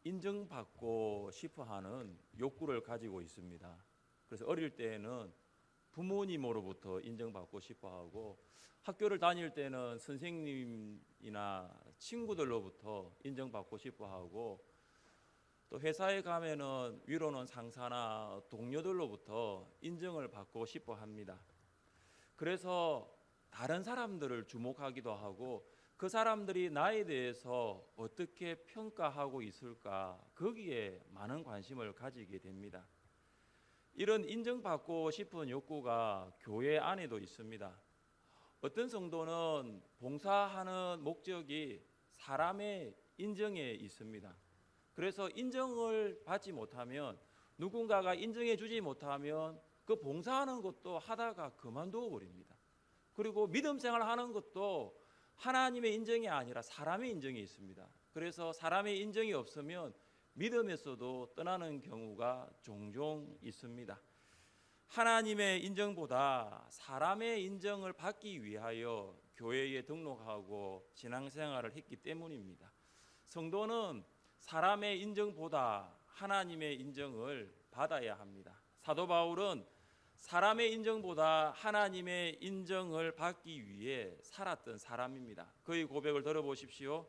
인정받고 싶어 하는 욕구를 가지고 있습니다. 그래서 어릴 때에는 부모님으로부터 인정받고 싶어 하고, 학교를 다닐 때는 선생님이나 친구들로부터 인정받고 싶어 하고, 또 회사에 가면은 위로는 상사나 동료들로부터 인정을 받고 싶어 합니다. 그래서 다른 사람들을 주목하기도 하고, 그 사람들이 나에 대해서 어떻게 평가하고 있을까, 거기에 많은 관심을 가지게 됩니다. 이런 인정받고 싶은 욕구가 교회 안에도 있습니다. 어떤 성도는 봉사하는 목적이 사람의 인정에 있습니다. 그래서 인정을 받지 못하면, 누군가가 인정해 주지 못하면 그 봉사하는 것도 하다가 그만두어 버립니다. 그리고 믿음 생활하는 것도 하나님의 인정이 아니라 사람의 인정이 있습니다. 그래서 사람의 인정이 없으면 믿음에서도 떠나는 경우가 종종 있습니다. 하나님의 인정보다 사람의 인정을 받기 위하여 교회에 등록하고 신앙생활을 했기 때문입니다. 성도는 사람의 인정보다 하나님의 인정을 받아야 합니다. 사도 바울은 사람의 인정보다 하나님의 인정을 받기 위해 살았던 사람입니다. 그의 고백을 들어보십시오.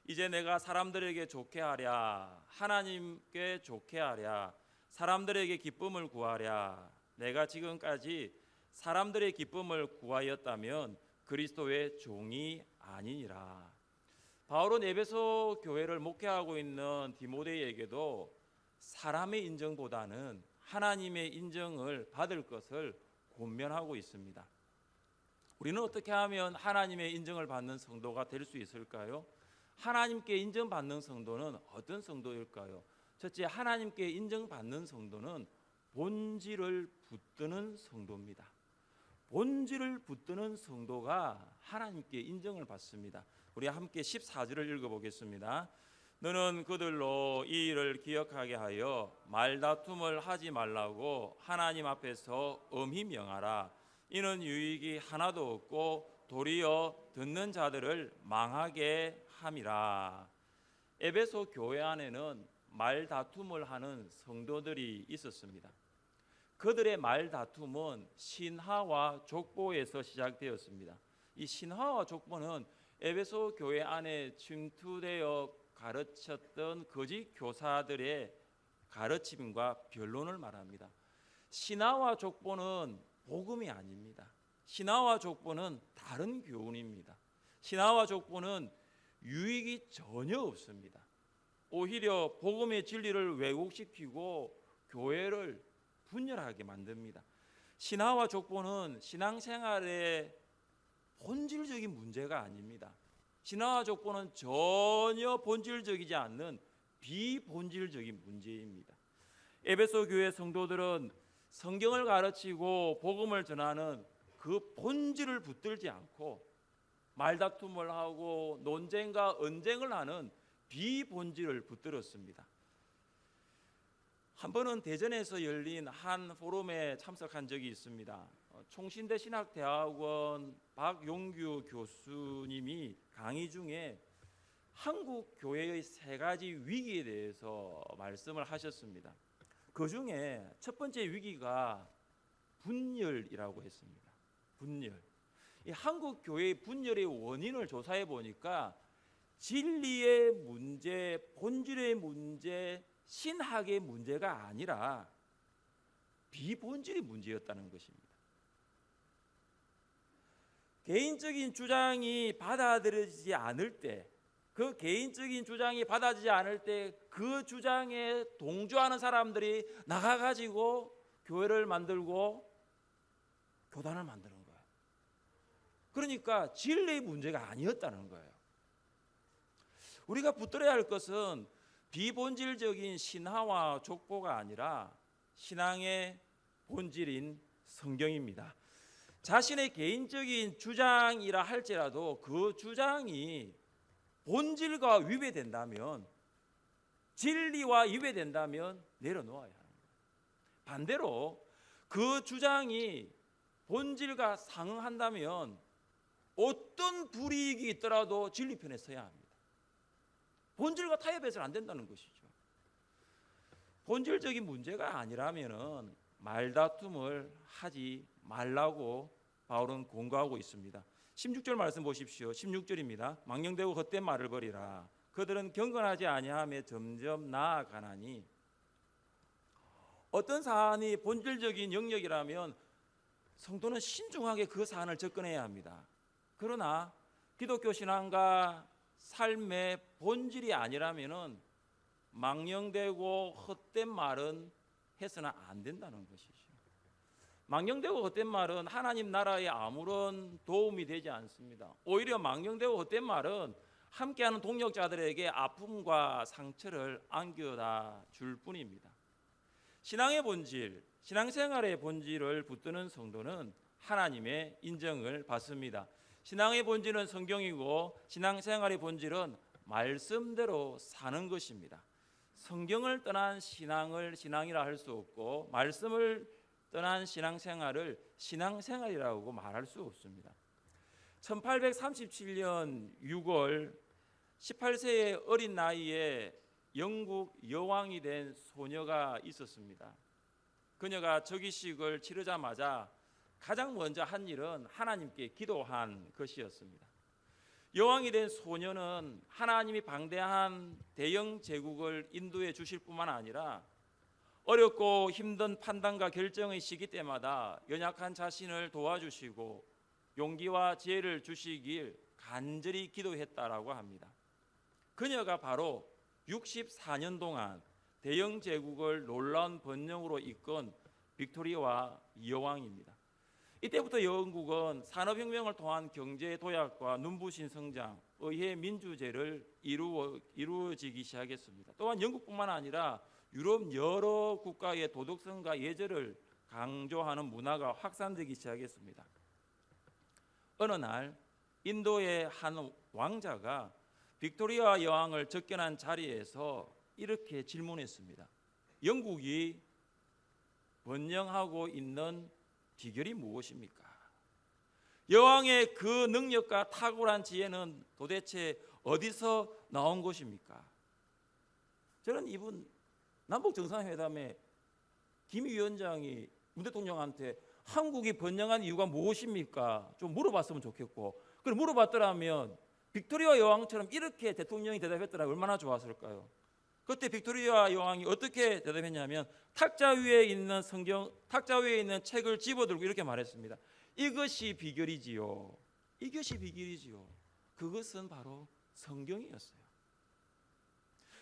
이제 내가 사람들에게 좋게 하랴, 하나님께 좋게 하랴, 사람들에게 기쁨을 구하랴. 내가 지금까지 사람들의 기쁨을 구하였다면 그리스도의 종이 아니니라. 바울은 에베소 교회를 목회하고 있는 디모데에게도 사람의 인정보다는 하나님의 인정을 받을 것을 권면하고 있습니다. 우리는 어떻게 하면 하나님의 인정을 받는 성도가 될 수 있을까요? 하나님께 인정받는 성도는 어떤 성도일까요? 첫째, 하나님께 인정받는 성도는 본질을 붙드는 성도입니다. 본질을 붙드는 성도가 하나님께 인정을 받습니다. 우리 함께 14절을 읽어보겠습니다. 너는 그들로 이 일을 기억하게 하여 말다툼을 하지 말라고 하나님 앞에서 엄히 명하라. 이는 유익이 하나도 없고 도리어 듣는 자들을 망하게 함이라. 에베소 교회 안에는 말다툼을 하는 성도들이 있었습니다. 그들의 말다툼은 신하와 족보에서 시작되었습니다. 이 신하와 족보는 에베소 교회 안에 침투되어 가르쳤던 거짓 교사들의 가르침과 변론을 말합니다. 신하와 족보는 복음이 아닙니다. 신하와 족보는 다른 교훈입니다. 신하와 족보는 유익이 전혀 없습니다. 오히려 복음의 진리를 왜곡시키고 교회를 분열하게 만듭니다. 신하와 족보는 신앙생활의 본질적인 문제가 아닙니다. 신하와 족보는 전혀 본질적이지 않는 비본질적인 문제입니다. 에베소 교회 성도들은 성경을 가르치고 복음을 전하는 그 본질을 붙들지 않고 말다툼을 하고 논쟁과 언쟁을 하는 비본질을 붙들었습니다. 한 번은 대전에서 열린 한 포럼에 참석한 적이 있습니다. 총신대 신학대학원 박용규 교수님이 강의 중에 한국 교회의 세 가지 위기에 대해서 말씀을 하셨습니다. 그 중에 첫 번째 위기가 분열이라고 했습니다. 분열. 이 한국 교회의 분열의 원인을 조사해 보니까 진리의 문제, 본질의 문제, 신학의 문제가 아니라 비본질의 문제였다는 것입니다. 개인적인 주장이 받아들여지지 않을 때, 그 개인적인 주장이 받아들여지지 않을 때 그 주장에 동조하는 사람들이 나가가지고 교회를 만들고 교단을 만드는 거예요. 그러니까 진리의 문제가 아니었다는 거예요. 우리가 붙들어야 할 것은 비본질적인 신하와 족보가 아니라 신앙의 본질인 성경입니다. 자신의 개인적인 주장이라 할지라도 그 주장이 본질과 위배된다면, 진리와 위배된다면 내려놓아야 하는 거예요. 반대로 그 주장이 본질과 상응한다면 어떤 불이익이 있더라도 진리 편에 서야 합니다. 본질과 타협해서는 안 된다는 것이죠. 본질적인 문제가 아니라면은 말다툼을 하지 말라고 바울은 권고하고 있습니다. 16절 말씀 보십시오. 16절입니다. 망령되고 헛된 말을 버리라. 그들은 경건하지 아니하며 점점 나아가나니. 어떤 사안이 본질적인 영역이라면 성도는 신중하게 그 사안을 접근해야 합니다. 그러나 기독교 신앙과 삶의 본질이 아니라면은 망령되고 헛된 말은 해서는 안 된다는 것이죠. 망령되고 헛된 말은 하나님 나라에 아무런 도움이 되지 않습니다. 오히려 망령되고 헛된 말은 함께하는 동역자들에게 아픔과 상처를 안겨다 줄 뿐입니다. 신앙의 본질, 신앙생활의 본질을 붙드는 성도는 하나님의 인정을 받습니다. 신앙의 본질은 성경이고 신앙생활의 본질은 말씀대로 사는 것입니다. 성경을 떠난 신앙을 신앙이라 할 수 없고 말씀을 떠난 신앙생활을 신앙생활이라고 말할 수 없습니다. 1837년 6월 18세의 어린 나이에 영국 여왕이 된 소녀가 있었습니다. 그녀가 즉위식을 치르자마자 가장 먼저 한 일은 하나님께 기도한 것이었습니다. 여왕이 된 소녀는 하나님이 방대한 대영 제국을 인도해 주실 뿐만 아니라 어렵고 힘든 판단과 결정의 시기 때마다 연약한 자신을 도와주시고 용기와 지혜를 주시길 간절히 기도했다라고 합니다. 그녀가 바로 64년 동안 대영 제국을 놀라운 번영으로 이끈 빅토리아 여왕입니다. 이때부터 영국은 산업혁명을 통한 경제 도약과 눈부신 성장, 의회 민주제를 이루어지기 시작했습니다. 또한 영국뿐만 아니라 유럽 여러 국가의 도덕성과 예절을 강조하는 문화가 확산되기 시작했습니다. 어느 날 인도의 한 왕자가 빅토리아 여왕을 접견한 자리에서 이렇게 질문했습니다. 영국이 번영하고 있는 비결이 무엇입니까? 여왕의 그 능력과 탁월한 지혜는 도대체 어디서 나온 것입니까? 저는 이분 남북정상회담에 김 위원장이 문 대통령한테 한국이 번영한 이유가 무엇입니까? 좀 물어봤으면 좋겠고, 그걸 물어봤더라면 빅토리아 여왕처럼 이렇게 대통령이 대답했더라 얼마나 좋았을까요? 그때 빅토리아 여왕이 어떻게 대답했냐면 탁자 위에 있는 책을 집어들고 이렇게 말했습니다. 이것이 비결이지요. 이것이 비결이지요. 그것은 바로 성경이었어요.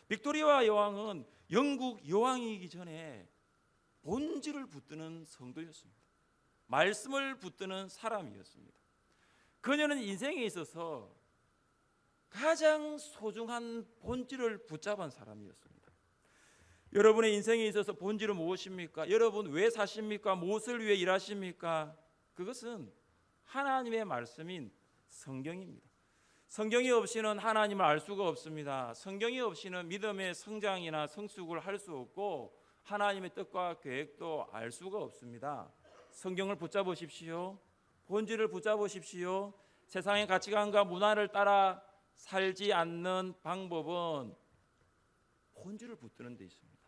빅토리아 여왕은 영국 여왕이기 전에 본질을 붙드는 성도였습니다. 말씀을 붙드는 사람이었습니다. 그녀는 인생에 있어서 가장 소중한 본질을 붙잡은 사람이었습니다. 여러분의 인생에 있어서 본질은 무엇입니까? 여러분 왜 사십니까? 무엇을 위해 일하십니까? 그것은 하나님의 말씀인 성경입니다. 성경이 없이는 하나님을 알 수가 없습니다. 성경이 없이는 믿음의 성장이나 성숙을 할 수 없고 하나님의 뜻과 계획도 알 수가 없습니다. 성경을 붙잡으십시오. 본질을 붙잡으십시오. 세상의 가치관과 문화를 따라 살지 않는 방법은 본질을 붙드는 데 있습니다.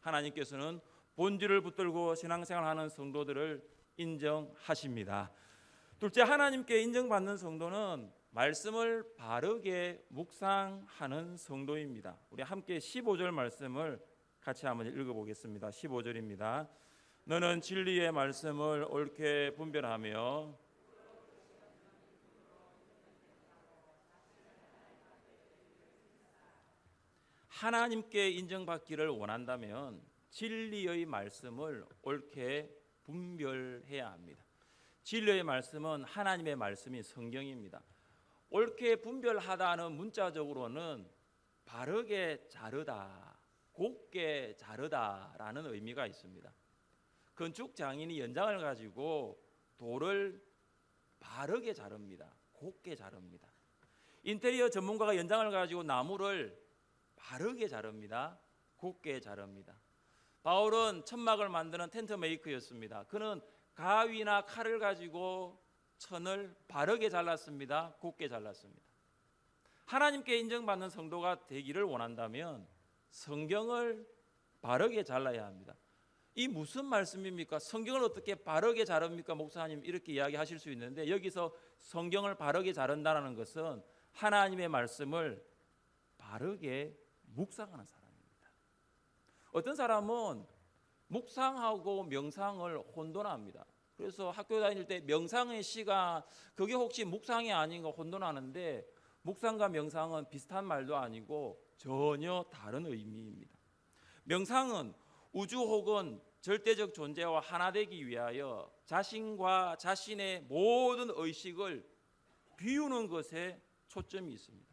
하나님께서는 본질을 붙들고 신앙생활하는 성도들을 인정하십니다. 둘째, 하나님께 인정받는 성도는 말씀을 바르게 묵상하는 성도입니다. 우리 함께 15절 말씀을 같이 한번 읽어보겠습니다. 15절입니다. 너는 진리의 말씀을 옳게 분별하며 하나님께 인정받기를 원한다면 진리의 말씀을 옳게 분별해야 합니다. 진리의 말씀은 하나님의 말씀인 성경입니다. 옳게 분별하다는 문자적으로는 바르게 자르다, 곱게 자르다라는 의미가 있습니다. 건축 장인이 연장을 가지고 돌을 바르게 자릅니다. 곱게 자릅니다. 인테리어 전문가가 연장을 가지고 나무를 바르게 자릅니다. 곱게 자릅니다. 바울은 천막을 만드는 텐트 메이커였습니다. 그는 가위나 칼을 가지고 천을 바르게 잘랐습니다. 곱게 잘랐습니다. 하나님께 인정받는 성도가 되기를 원한다면 성경을 바르게 잘라야 합니다. 이 무슨 말씀입니까? 성경을 어떻게 바르게 자릅니까? 목사님 이렇게 이야기하실 수 있는데 여기서 성경을 바르게 자른다는 것은 하나님의 말씀을 바르게 묵상하는 사람입니다. 어떤 사람은 묵상하고 명상을 혼돈합니다. 그래서 학교 다닐 때 명상의 시간 그게 혹시 묵상이 아닌가 혼돈하는데 묵상과 명상은 비슷한 말도 아니고 전혀 다른 의미입니다. 명상은 우주 혹은 절대적 존재와 하나 되기 위하여 자신과 자신의 모든 의식을 비우는 것에 초점이 있습니다.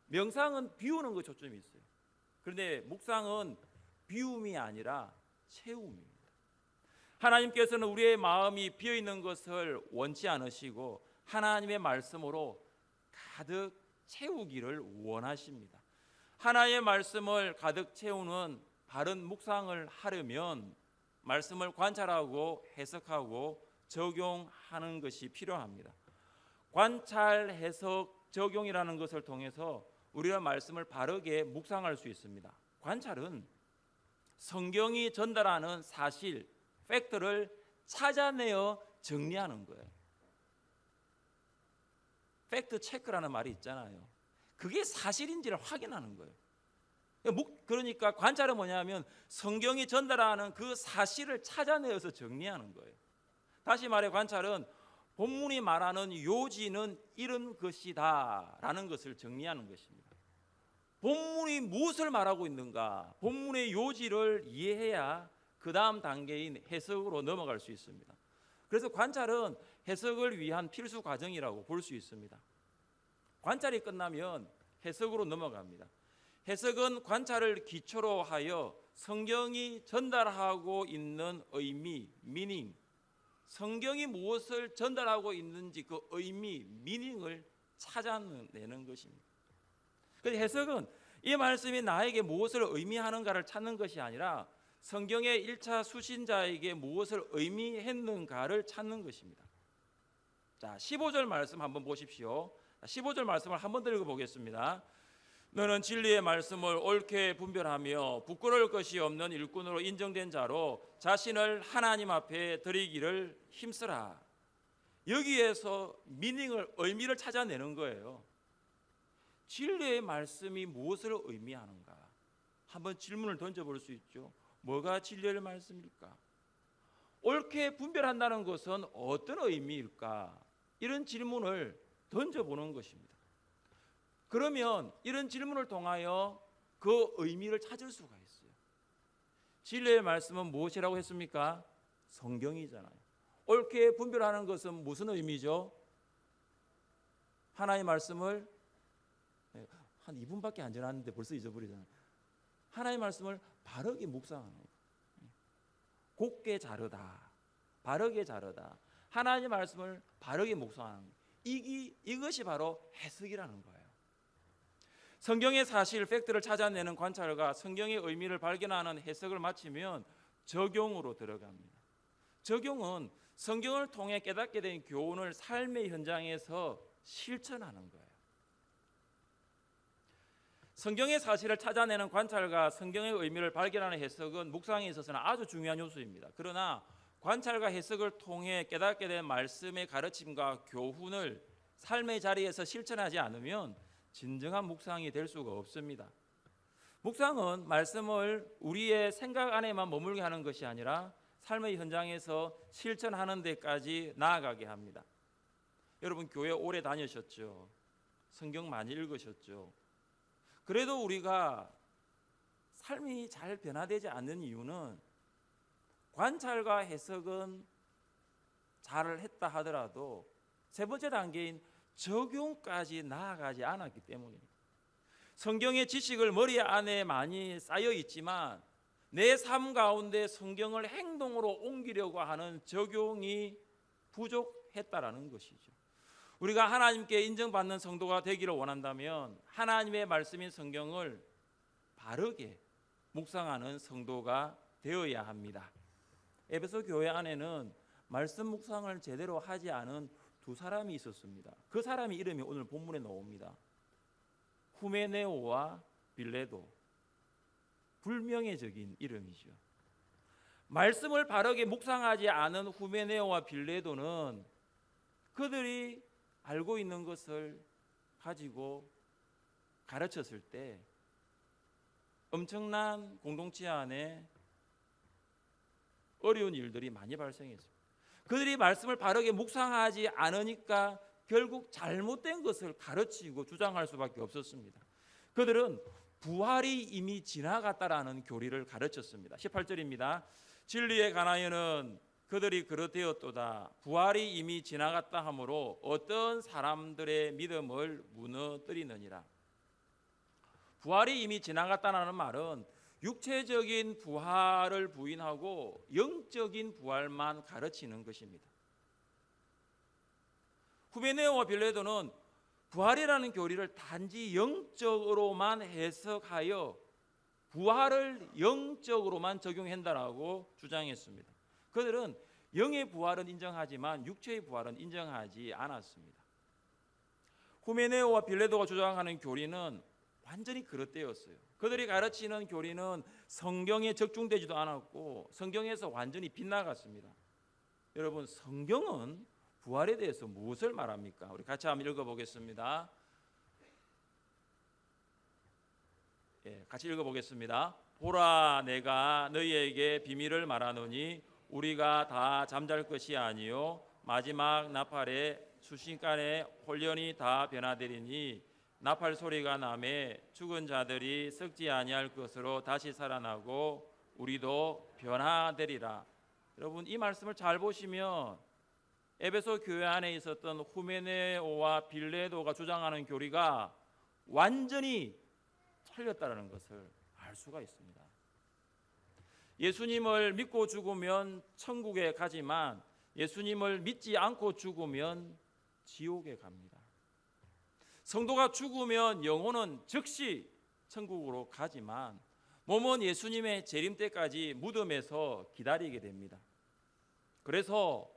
명상은 비우는 것에 초점이 있어요. 그런데 묵상은 비움이 아니라 채움입니다. 하나님께서는 우리의 마음이 비어있는 것을 원치 않으시고 하나님의 말씀으로 가득 채우기를 원하십니다. 하나님의 말씀을 가득 채우는 바른 묵상을 하려면 말씀을 관찰하고 해석하고 적용하는 것이 필요합니다. 관찰, 해석, 적용이라는 것을 통해서 우리가 말씀을 바르게 묵상할 수 있습니다. 관찰은 성경이 전달하는 사실, 팩트를 찾아내어 정리하는 거예요. 팩트 체크라는 말이 있잖아요. 그게 사실인지를 확인하는 거예요. 그러니까 관찰은 뭐냐면 성경이 전달하는 그 사실을 찾아내어서 정리하는 거예요. 다시 말해 관찰은 본문이 말하는 요지는 이런 것이다 라는 것을 정리하는 것입니다. 본문이 무엇을 말하고 있는가, 본문의 요지를 이해해야 그 다음 단계인 해석으로 넘어갈 수 있습니다. 그래서 관찰은 해석을 위한 필수 과정이라고 볼 수 있습니다. 관찰이 끝나면 해석으로 넘어갑니다. 해석은 관찰을 기초로 하여 성경이 전달하고 있는 의미, 미닝, 성경이 무엇을 전달하고 있는지 그 의미, 미닝을 찾아내는 것입니다. 그래서 해석은 이 말씀이 나에게 무엇을 의미하는가를 찾는 것이 아니라 성경의 1차 수신자에게 무엇을 의미했는가를 찾는 것입니다. 자, 15절 말씀 한번 보십시오. 15절 말씀을 한번 더 읽어보겠습니다. 너는 진리의 말씀을 옳게 분별하며 부끄러울 것이 없는 일꾼으로 인정된 자로 자신을 하나님 앞에 드리기를 힘쓰라. 여기에서 미닝을, 의미를 찾아내는 거예요. 진리의 말씀이 무엇을 의미하는가? 한번 질문을 던져볼 수 있죠. 뭐가 진리의 말씀일까? 옳게 분별한다는 것은 어떤 의미일까? 이런 질문을 던져보는 것입니다. 그러면 이런 질문을 통하여 그 의미를 찾을 수가 있어요. 진리의 말씀은 무엇이라고 했습니까? 성경이잖아요. 옳게 분별하는 것은 무슨 의미죠? 하나님의 말씀을 한 2분밖에 안 지났는데 벌써 잊어버리잖아요. 하나님의 말씀을 바르게 묵상하는 거예요. 곱게 자르다, 바르게 자르다. 하나님의 말씀을 바르게 묵상하는 거예요. 이것이 바로 해석이라는 거예요. 성경의 사실, 팩트를 찾아내는 관찰과 성경의 의미를 발견하는 해석을 마치면 적용으로 들어갑니다. 적용은 성경을 통해 깨닫게 된 교훈을 삶의 현장에서 실천하는 거예요. 성경의 사실을 찾아내는 관찰과 성경의 의미를 발견하는 해석은 묵상에 있어서는 아주 중요한 요소입니다. 그러나 관찰과 해석을 통해 깨닫게 된 말씀의 가르침과 교훈을 삶의 자리에서 실천하지 않으면 진정한 묵상이 될 수가 없습니다. 묵상은 말씀을 우리의 생각 안에만 머물게 하는 것이 아니라 삶의 현장에서 실천하는 데까지 나아가게 합니다. 여러분 교회 오래 다니셨죠? 성경 많이 읽으셨죠? 그래도 우리가 삶이 잘 변화되지 않는 이유는 관찰과 해석은 잘 했다 하더라도 세 번째 단계인 적용까지 나아가지 않았기 때문입니다. 성경의 지식을 머리 안에 많이 쌓여 있지만 내 삶 가운데 성경을 행동으로 옮기려고 하는 적용이 부족했다라는 것이죠. 우리가 하나님께 인정받는 성도가 되기를 원한다면 하나님의 말씀인 성경을 바르게 묵상하는 성도가 되어야 합니다. 에베소 교회 안에는 말씀 묵상을 제대로 하지 않은 두 사람이 있었습니다. 그 사람의 이름이 오늘 본문에 나옵니다. 후메네오와 빌레도. 불명예적인 이름이죠. 말씀을 바르게 묵상하지 않은 후메네오와 빌레도는 그들이 알고 있는 것을 가지고 가르쳤을 때 엄청난 공동체 안에 어려운 일들이 많이 발생했습니다. 그들이 말씀을 바르게 묵상하지 않으니까 결국 잘못된 것을 가르치고 주장할 수밖에 없었습니다. 그들은 부활이 이미 지나갔다라는 교리를 가르쳤습니다. 18절입니다. 진리에 관하여는 그들이 그렇되었도다. 부활이 이미 지나갔다 하므로 어떤 사람들의 믿음을 무너뜨리느니라. 부활이 이미 지나갔다는 말은 육체적인 부활을 부인하고 영적인 부활만 가르치는 것입니다. 후메네오와 빌레도는 부활이라는 교리를 단지 영적으로만 해석하여 부활을 영적으로만 적용한다라고 주장했습니다. 그들은 영의 부활은 인정하지만 육체의 부활은 인정하지 않았습니다. 후메네오와 빌레도가 주장하는 교리는 완전히 그릇되었어요. 그들이 가르치는 교리는 성경에 적중되지도 않았고 성경에서 완전히 빗나갔습니다. 여러분, 성경은 부활에 대해서 무엇을 말합니까? 우리 같이 한번 읽어보겠습니다. 같이 읽어보겠습니다. 보라, 내가 너희에게 비밀을 말하노니 우리가 다 잠잘 것이 아니요 마지막 나팔에 순식간에 홀연히 다 변화되리니 나팔 소리가 나매 죽은 자들이 썩지 아니할 것으로 다시 살아나고 우리도 변화되리라. 여러분, 이 말씀을 잘 보시면 에베소 교회 안에 있었던 후메네오와 빌레도가 주장하는 교리가 완전히 틀렸다는 것을 알 수가 있습니다. 예수님을 믿고 죽으면 천국에 가지만 예수님을 믿지 않고 죽으면 지옥에 갑니다. 성도가 죽으면 영혼은 즉시 천국으로 가지만 몸은 예수님의 재림 때까지 무덤에서 기다리게 됩니다. 그래서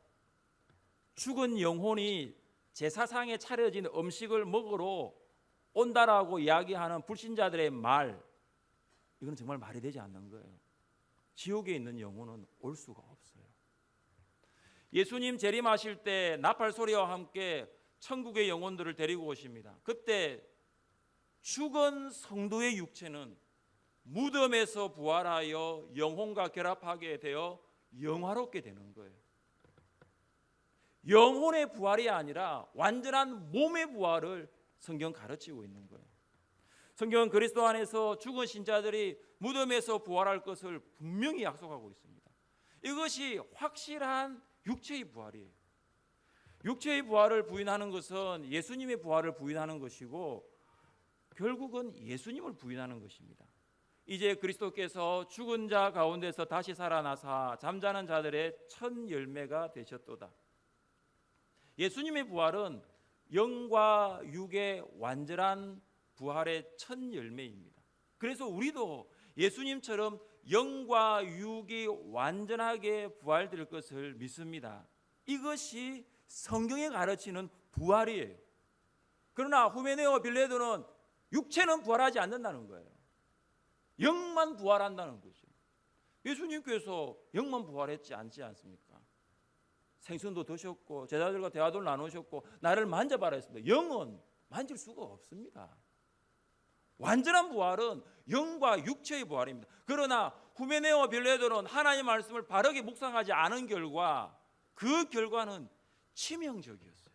죽은 영혼이 제사상에 차려진 음식을 먹으러 온다라고 이야기하는 불신자들의 말, 이건 정말 말이 되지 않는 거예요. 지옥에 있는 영혼은 올 수가 없어요. 예수님 재림하실 때 나팔 소리와 함께 천국의 영혼들을 데리고 오십니다. 그때 죽은 성도의 육체는 무덤에서 부활하여 영혼과 결합하게 되어 영화롭게 되는 거예요. 영혼의 부활이 아니라 완전한 몸의 부활을 성경 가르치고 있는 거예요. 성경은 그리스도 안에서 죽은 신자들이 무덤에서 부활할 것을 분명히 약속하고 있습니다. 이것이 확실한 육체의 부활이에요. 육체의 부활을 부인하는 것은 예수님의 부활을 부인하는 것이고 결국은 예수님을 부인하는 것입니다. 이제 그리스도께서 죽은 자 가운데서 다시 살아나사 잠자는 자들의 첫 열매가 되셨도다. 예수님의 부활은 영과 육의 완전한 부활의 첫 열매입니다. 그래서 우리도 예수님처럼 영과 육이 완전하게 부활될 것을 믿습니다. 이것이 성경에 가르치는 부활이에요. 그러나 후메네오와 빌레도는 육체는 부활하지 않는다는 거예요. 영만 부활한다는 거죠. 예수님께서 영만 부활했지 않지 않습니까? 생선도 드셨고 제자들과 대화도 나누셨고 나를 만져봐라 했습니다. 영은 만질 수가 없습니다. 완전한 부활은 영과 육체의 부활입니다. 그러나 후메네오와 빌레도는 하나님의 말씀을 바르게 묵상하지 않은 결과 그 결과는 치명적이었어요.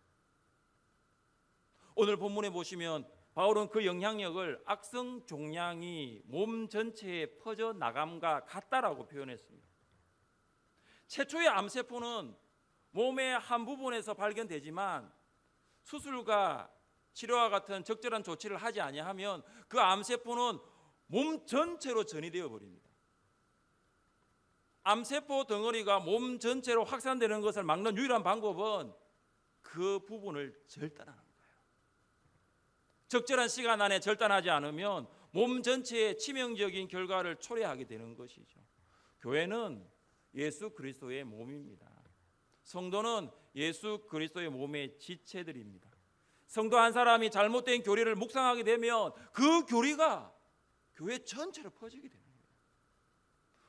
오늘 본문에 보시면 바울은 그 영향력을 악성 종양이 몸 전체에 퍼져 나감과 같다라고 표현했습니다. 최초의 암세포는 몸의 한 부분에서 발견되지만 수술과 치료와 같은 적절한 조치를 하지 아니하면 그 암세포는 몸 전체로 전이되어 버립니다. 암세포 덩어리가 몸 전체로 확산되는 것을 막는 유일한 방법은 그 부분을 절단하는 거예요. 적절한 시간 안에 절단하지 않으면 몸 전체에 치명적인 결과를 초래하게 되는 것이죠. 교회는 예수 그리스도의 몸입니다. 성도는 예수 그리스도의 몸의 지체들입니다. 성도 한 사람이 잘못된 교리를 묵상하게 되면 그 교리가 교회 전체로 퍼지게 됩니다.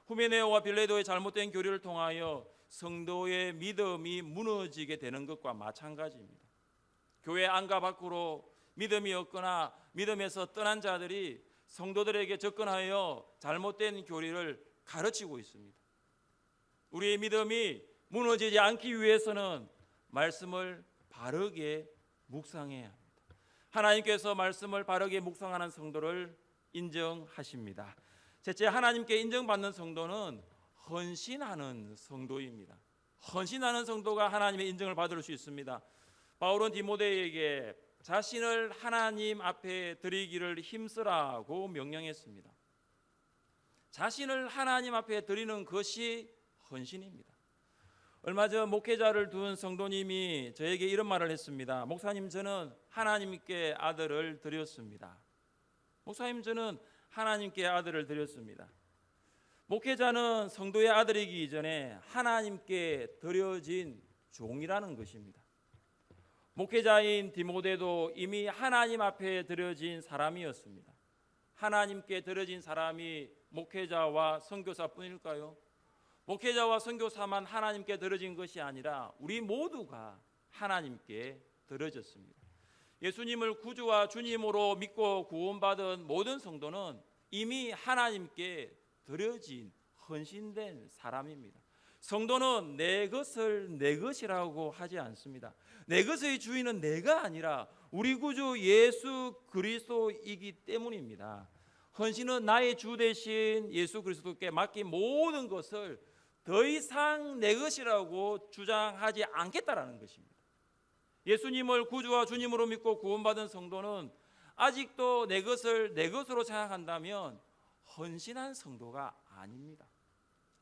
후메네오와 빌레도의 잘못된 교류를 통하여 성도의 믿음이 무너지게 되는 것과 마찬가지입니다. 교회 안과 밖으로 믿음이 없거나 믿음에서 떠난 자들이 성도들에게 접근하여 잘못된 교리를 가르치고 있습니다. 우리의 믿음이 무너지지 않기 위해서는 말씀을 바르게 묵상해야 합니다. 하나님께서 말씀을 바르게 묵상하는 성도를 인정하십니다. 셋째, 하나님께 인정받는 성도는 헌신하는 성도입니다. 헌신하는 성도가 하나님의 인정을 받을 수 있습니다. 바울은 디모데에게 자신을 하나님 앞에 드리기를 힘쓰라고 명령했습니다. 자신을 하나님 앞에 드리는 것이 헌신입니다. 얼마 전 목회자를 둔 성도님이 저에게 이런 말을 했습니다. 목사님, 저는 하나님께 아들을 드렸습니다. 목사님, 저는 하나님께 아들을 드렸습니다. 목회자는 성도의 아들이기 이전에 하나님께 드려진 종이라는 것입니다. 목회자인 디모데도 이미 하나님 앞에 드려진 사람이었습니다. 하나님께 드려진 사람이 목회자와 선교사뿐일까요? 목회자와 선교사만 하나님께 드려진 것이 아니라 우리 모두가 하나님께 드려졌습니다. 예수님을 구주와 주님으로 믿고 구원받은 모든 성도는 이미 하나님께 드려진 헌신된 사람입니다. 성도는 내 것을 내 것이라고 하지 않습니다. 내 것의 주인은 내가 아니라 우리 구주 예수 그리스도이기 때문입니다. 헌신은 나의 주 대신 예수 그리스도께 맡긴 모든 것을 더 이상 내 것이라고 주장하지 않겠다라는 것입니다. 예수님을 구주와 주님으로 믿고 구원받은 성도는 아직도 내 것을 내 것으로 생각한다면 헌신한 성도가 아닙니다.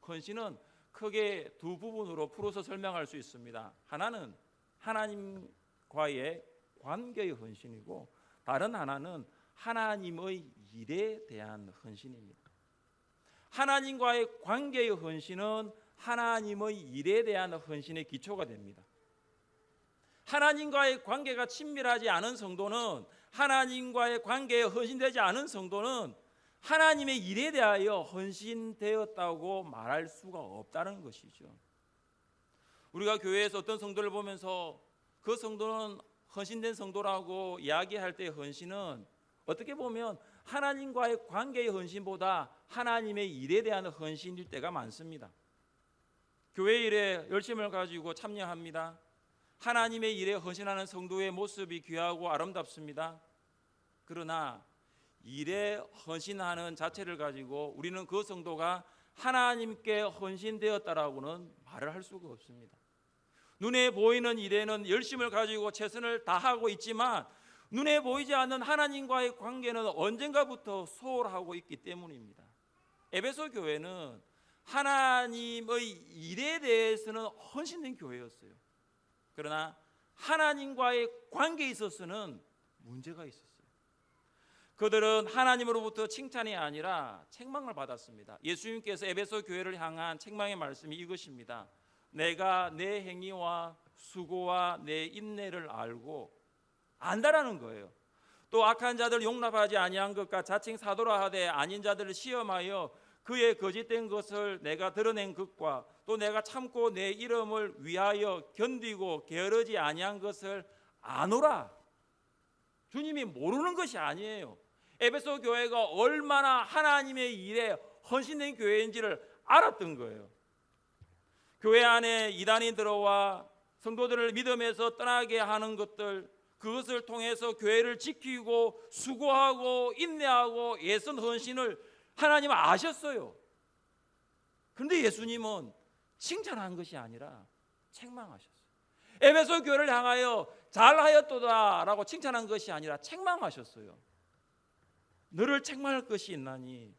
헌신은 크게 두 부분으로 풀어서 설명할 수 있습니다. 하나는 하나님과의 관계의 헌신이고 다른 하나는 하나님의 일에 대한 헌신입니다. 하나님과의 관계의 헌신은 하나님의 일에 대한 헌신의 기초가 됩니다. 하나님과의 관계가 친밀하지 않은 성도는 하나님과의 관계에 헌신되지 않은 성도는 하나님의 일에 대하여 헌신되었다고 말할 수가 없다는 것이죠. 우리가 교회에서 어떤 성도를 보면서 그 성도는 헌신된 성도라고 이야기할 때의 헌신은 어떻게 보면 하나님과의 관계의 헌신보다 하나님의 일에 대한 헌신일 때가 많습니다. 교회 일에 열심을 가지고 참여합니다. 하나님의 일에 헌신하는 성도의 모습이 귀하고 아름답습니다. 그러나 일에 헌신하는 자체를 가지고 우리는 그 성도가 하나님께 헌신되었다라고는 말을 할 수가 없습니다. 눈에 보이는 일에는 열심을 가지고 최선을 다하고 있지만 눈에 보이지 않는 하나님과의 관계는 언젠가부터 소홀하고 있기 때문입니다. 에베소 교회는 하나님의 일에 대해서는 헌신된 교회였어요. 그러나 하나님과의 관계에 있어서는 문제가 있었어요. 그들은 하나님으로부터 칭찬이 아니라 책망을 받았습니다. 예수님께서 에베소 교회를 향한 책망의 말씀이 이것입니다. 내가 내 행위와 수고와 내 인내를 알고 안다라는 거예요. 또 악한 자들 용납하지 아니한 것과 자칭 사도라 하되 아닌 자들을 시험하여 그의 거짓된 것을 내가 드러낸 것과 또 내가 참고 내 이름을 위하여 견디고 게으르지 아니한 것을 아노라. 주님이 모르는 것이 아니에요. 에베소 교회가 얼마나 하나님의 일에 헌신된 교회인지를 알았던 거예요. 교회 안에 이단이 들어와 성도들을 믿음에서 떠나게 하는 것들, 그것을 통해서 교회를 지키고 수고하고 인내하고 애쓴 헌신을 하나님은 아셨어요. 그런데 예수님은 칭찬한 것이 아니라 책망하셨어요. 에베소 교회를 향하여 잘하였도다라고 칭찬한 것이 아니라 책망하셨어요. 너를 책망할 것이 있나니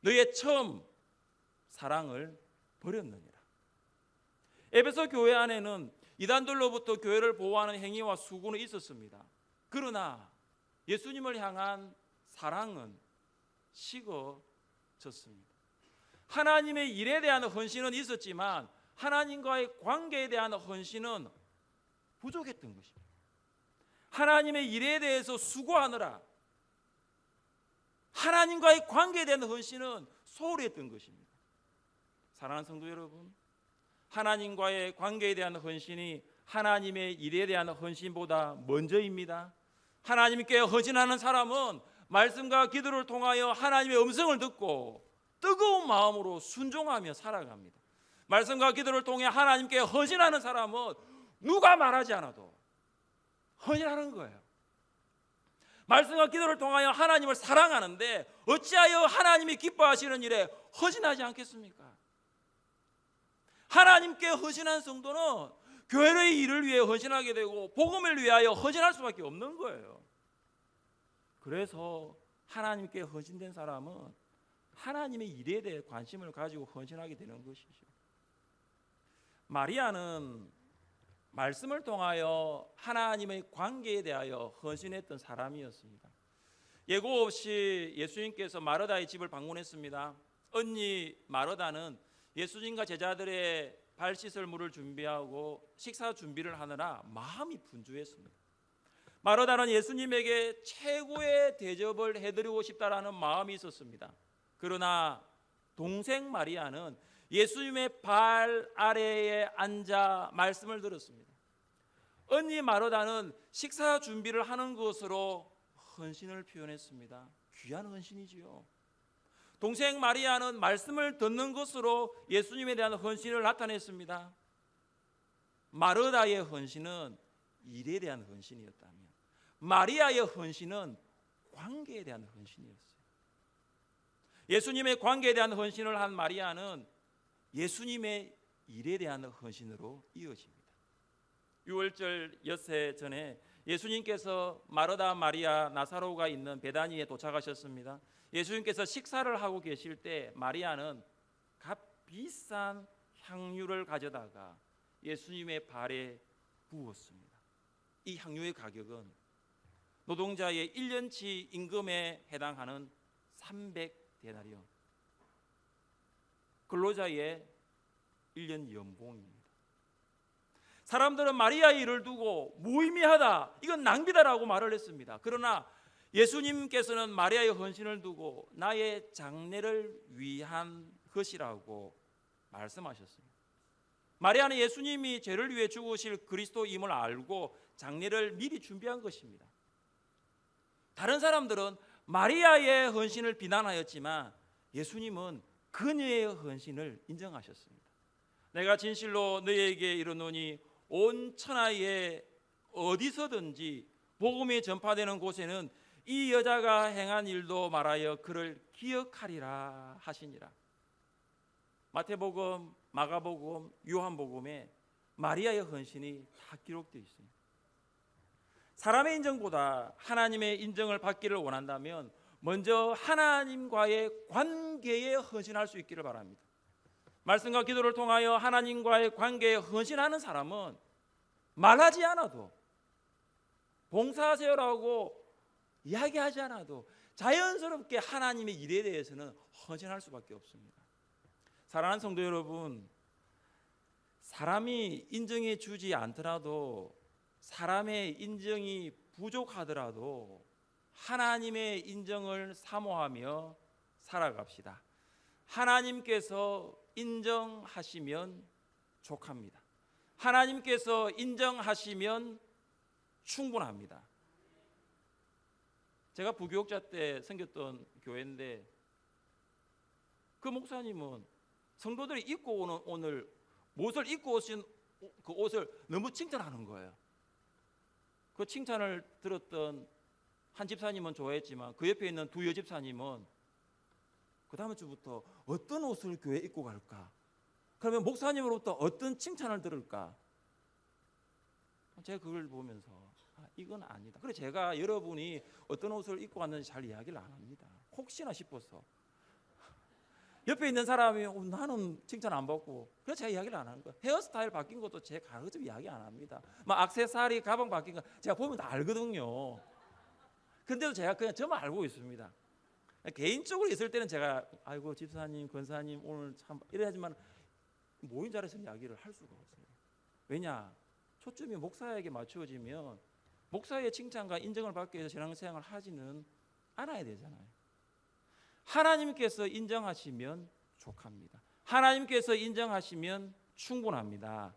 너의 처음 사랑을 버렸느니라. 에베소 교회 안에는 이단들로부터 교회를 보호하는 행위와 수고는 있었습니다. 그러나 예수님을 향한 사랑은 식어졌습니다. 하나님의 일에 대한 헌신은 있었지만 하나님과의 관계에 대한 헌신은 부족했던 것입니다. 하나님의 일에 대해서 수고하느라 하나님과의 관계에 대한 헌신은 소홀했던 것입니다. 사랑하는 성도 여러분, 하나님과의 관계에 대한 헌신이 하나님의 일에 대한 헌신보다 먼저입니다. 하나님께 헌신하는 사람은 말씀과 기도를 통하여 하나님의 음성을 듣고 뜨거운 마음으로 순종하며 살아갑니다. 말씀과 기도를 통해 하나님께 헌신하는 사람은 누가 말하지 않아도 헌신하는 거예요. 말씀과 기도를 통하여 하나님을 사랑하는데 어찌하여 하나님이 기뻐하시는 일에 헌신하지 않겠습니까? 하나님께 헌신한 성도는 교회의 일을 위해 헌신하게 되고 복음을 위하여 헌신할 수밖에 없는 거예요. 그래서 하나님께 헌신된 사람은 하나님의 일에 대해 관심을 가지고 헌신하게 되는 것이죠. 마리아는 말씀을 통하여 하나님의 관계에 대하여 헌신했던 사람이었습니다. 예고 없이 예수님께서 마르다의 집을 방문했습니다. 언니 마르다는 예수님과 제자들의 발 씻을 물을 준비하고 식사 준비를 하느라 마음이 분주했습니다. 마르다는 예수님에게 최고의 대접을 해드리고 싶다라는 마음이 있었습니다. 그러나 동생 마리아는 예수님의 발 아래에 앉아 말씀을 들었습니다. 언니 마르다는 식사 준비를 하는 것으로 헌신을 표현했습니다. 귀한 헌신이지요. 동생 마리아는 말씀을 듣는 것으로 예수님에 대한 헌신을 나타냈습니다. 마르다의 헌신은 일에 대한 헌신이었다면 마리아의 헌신은 관계에 대한 헌신이었어요. 예수님의 관계에 대한 헌신을 한 마리아는 예수님의 일에 대한 헌신으로 이어집니다. 6월절 엿새 전에 예수님께서 마르다, 마리아, 나사로가 있는 베다니에 도착하셨습니다. 예수님께서 식사를 하고 계실 때 마리아는 값비싼 향유를 가져다가 예수님의 발에 부었습니다. 이 향유의 가격은 노동자의 1년치 임금에 해당하는 300데나리온, 근로자의 1년 연봉입니다. 사람들은 마리아의 일을 두고 무의미하다, 이건 낭비다라고 말을 했습니다. 그러나 예수님께서는 마리아의 헌신을 두고 나의 장래를 위한 것이라고 말씀하셨습니다. 마리아는 예수님이 죄를 위해 죽으실 그리스도임을 알고 장래를 미리 준비한 것입니다. 다른 사람들은 마리아의 헌신을 비난하였지만 예수님은 그녀의 헌신을 인정하셨습니다. 내가 진실로 너희에게 이르노니 온 천하에 어디서든지 복음이 전파되는 곳에는 이 여자가 행한 일도 말하여 그를 기억하리라 하시니라. 마태복음, 마가복음, 요한복음에 마리아의 헌신이 다 기록되어 있습니다. 사람의 인정보다 하나님의 인정을 받기를 원한다면 먼저 하나님과의 관계에 헌신할 수 있기를 바랍니다. 말씀과 기도를 통하여 하나님과의 관계에 헌신하는 사람은 말하지 않아도, 봉사하세요라고 이야기하지 않아도 자연스럽게 하나님의 일에 대해서는 헌신할 수밖에 없습니다. 사랑하는 성도 여러분, 사람이 인정해 주지 않더라도, 사람의 인정이 부족하더라도 하나님의 인정을 사모하며 살아갑시다. 하나님께서 인정하시면 족합니다. 하나님께서 인정하시면 충분합니다. 제가 부교육자 때 섬겼던 교회인데 그 목사님은 성도들이 입고 오는 오늘 옷을 입고 오신 그 옷을 너무 칭찬하는 거예요. 그 칭찬을 들었던 한 집사님은 좋아했지만 그 옆에 있는 두 여집사님은 그 다음 주부터 어떤 옷을 교회에 입고 갈까? 그러면 목사님으로부터 어떤 칭찬을 들을까? 제가 그걸 보면서 이건 아니다. 그래 제가 여러분이 어떤 옷을 입고 왔는지 잘 이야기를 안 합니다. 혹시나 싶어서. 옆에 있는 사람이 나는 칭찬 안 받고 그래서 제가 이야기를 안 하는 거예요. 헤어스타일 바뀐 것도 제가 가급적 이야기 안 합니다. 막 액세서리 가방 바뀐 거 제가 보면 다 알거든요. 근데도 제가 그냥 저만 알고 있습니다. 개인적으로 있을 때는 제가 아이고 집사님, 권사님 오늘 참 이래야지만 모인 자리에서 이야기를 할 수가 없어요. 왜냐? 초점이 목사에게 맞추어지면 목사의 칭찬과 인정을 받기 위해서 신앙생활을 하지는 않아야 되잖아요. 하나님께서 인정하시면 족합니다. 하나님께서 인정하시면 충분합니다.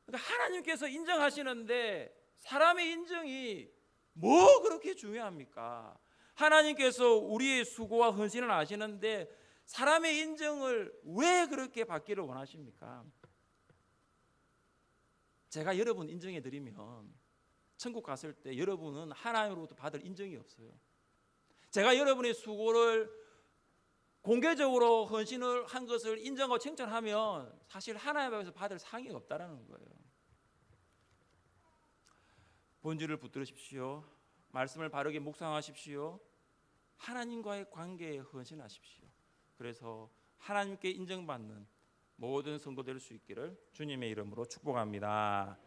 그러니까 하나님께서 인정하시는데 사람의 인정이 뭐 그렇게 중요합니까? 하나님께서 우리의 수고와 헌신을 아시는데 사람의 인정을 왜 그렇게 받기를 원하십니까? 제가 여러분 인정해 드리면 천국 갔을 때 여러분은 하나님으로부터 받을 인정이 없어요. 제가 여러분의 수고를 공개적으로 헌신을 한 것을 인정하고 칭찬하면 사실 하나님 앞에서 받을 상이 없다라는 거예요. 본질을 붙들으십시오. 말씀을 바르게 묵상하십시오. 하나님과의 관계에 헌신하십시오. 그래서 하나님께 인정받는 모든 성도 될 수 있기를 주님의 이름으로 축복합니다.